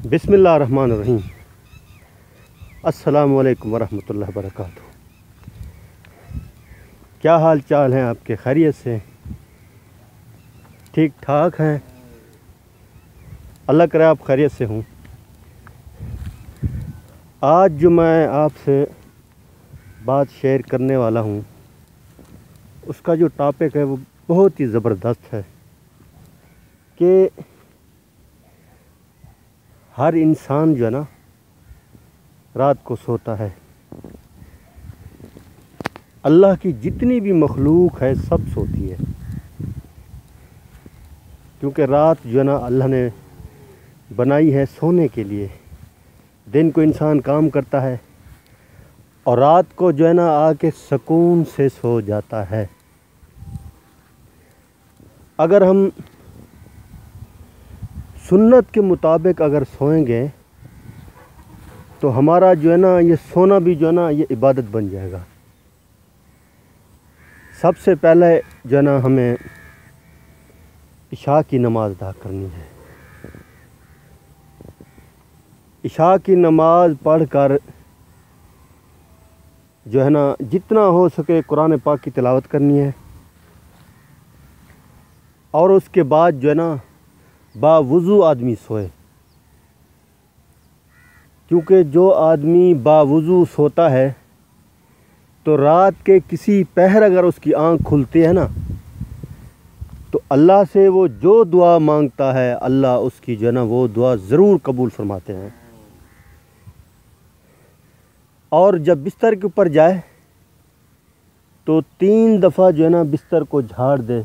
बिस्मिल्लाहिर्रहमानिर्रहीम। अस्सलामु अलैकुम वरहमतुल्लाहि वबरकातुहू। क्या हाल चाल हैं आपके? खैरियत से? ठीक ठाक हैं? अल्लाह करे आप खैरियत से हूँ। आज जो मैं आपसे बात शेयर करने वाला हूँ उसका जो टॉपिक है वो बहुत ही ज़बरदस्त है कि हर इंसान जो है ना रात को सोता है। अल्लाह की जितनी भी मखलूक है सब सोती है, क्योंकि रात जो है ना अल्लाह ने बनाई है सोने के लिए। दिन को इंसान काम करता है और रात को जो है ना आके सुकून से सो जाता है। अगर हम सुन्नत के मुताबिक अगर सोएंगे तो हमारा जो है ना ये सोना भी जो है ना ये इबादत बन जाएगा। सबसे पहले जो है ना हमें इशा की नमाज़ अदा करनी है। इशा की नमाज़ पढ़कर जो है ना जितना हो सके कुरान पाक की तिलावत करनी है और उसके बाद जो है ना बावुज़ू आदमी सोए, क्योंकि जो आदमी बावुज़ू सोता है तो रात के किसी पहर अगर उसकी आँख खुलती है ना तो अल्लाह से वो जो दुआ मांगता है अल्लाह उसकी जो है ना वो दुआ ज़रूर कबूल फरमाते हैं। और जब बिस्तर के ऊपर जाए तो 3 दफ़ा जो है ना बिस्तर को झाड़ दे।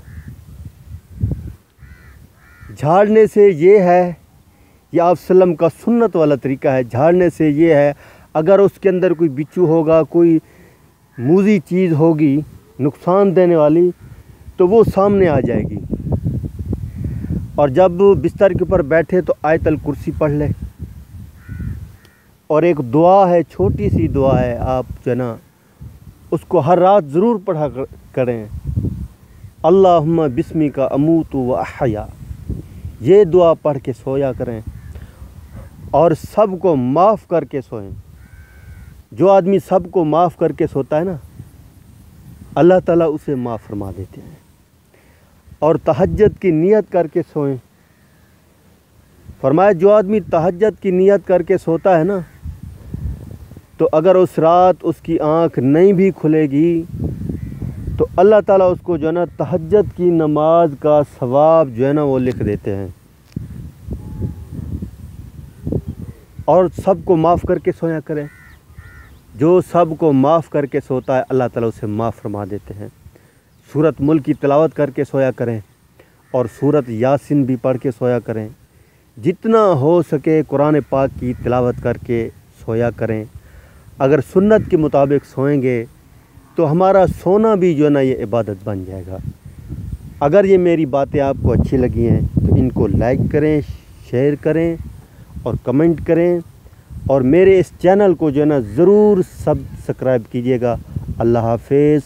झाड़ने से ये है, ये आप सल्लम का सुन्नत वाला तरीका है। झाड़ने से ये है अगर उसके अंदर कोई बिच्छू होगा, कोई मूज़ी चीज़ होगी नुकसान देने वाली, तो वो सामने आ जाएगी। और जब बिस्तर के ऊपर बैठे तो आयतल कुर्सी पढ़ ले। और एक दुआ है, छोटी सी दुआ है, आप जो है ना उसको हर रात ज़रूर पढ़ा करें। अल्लाहुम्मा बिस्मिका अमूतु व अहया, ये दुआ पढ़ के सोया करें और सबको माफ़ करके सोएं। जो आदमी सबको माफ़ करके सोता है ना अल्लाह ताला उसे माफ़ फरमा देते हैं। और तहज्जुद की नियत करके सोएं। फरमाया जो आदमी तहज्जुद की नियत करके सोता है ना तो अगर उस रात उसकी आँख नहीं भी खुलेगी तो अल्लाह ताला उसको जो है ना तहज्जुद की नमाज का सवाब जो है ना वो लिख देते हैं। और सबको माफ़ करके सोया करें। जो सबको माफ़ करके सोता है अल्लाह ताला उसे माफ़ फरमा देते हैं। सूरत मुल्क की तिलावत करके सोया करें और सूरत यासीन भी पढ़ के सोया करें। जितना हो सके कुरान पाक की तिलावत करके सोया करें। अगर सुन्नत के मुताबिक सोएंगे तो हमारा सोना भी जो है ना ये इबादत बन जाएगा। अगर ये मेरी बातें आपको अच्छी लगी हैं तो इनको लाइक करें, शेयर करें और कमेंट करें। और मेरे इस चैनल को जो है ना ज़रूर सब्सक्राइब कीजिएगा। अल्लाह हाफ़िज़।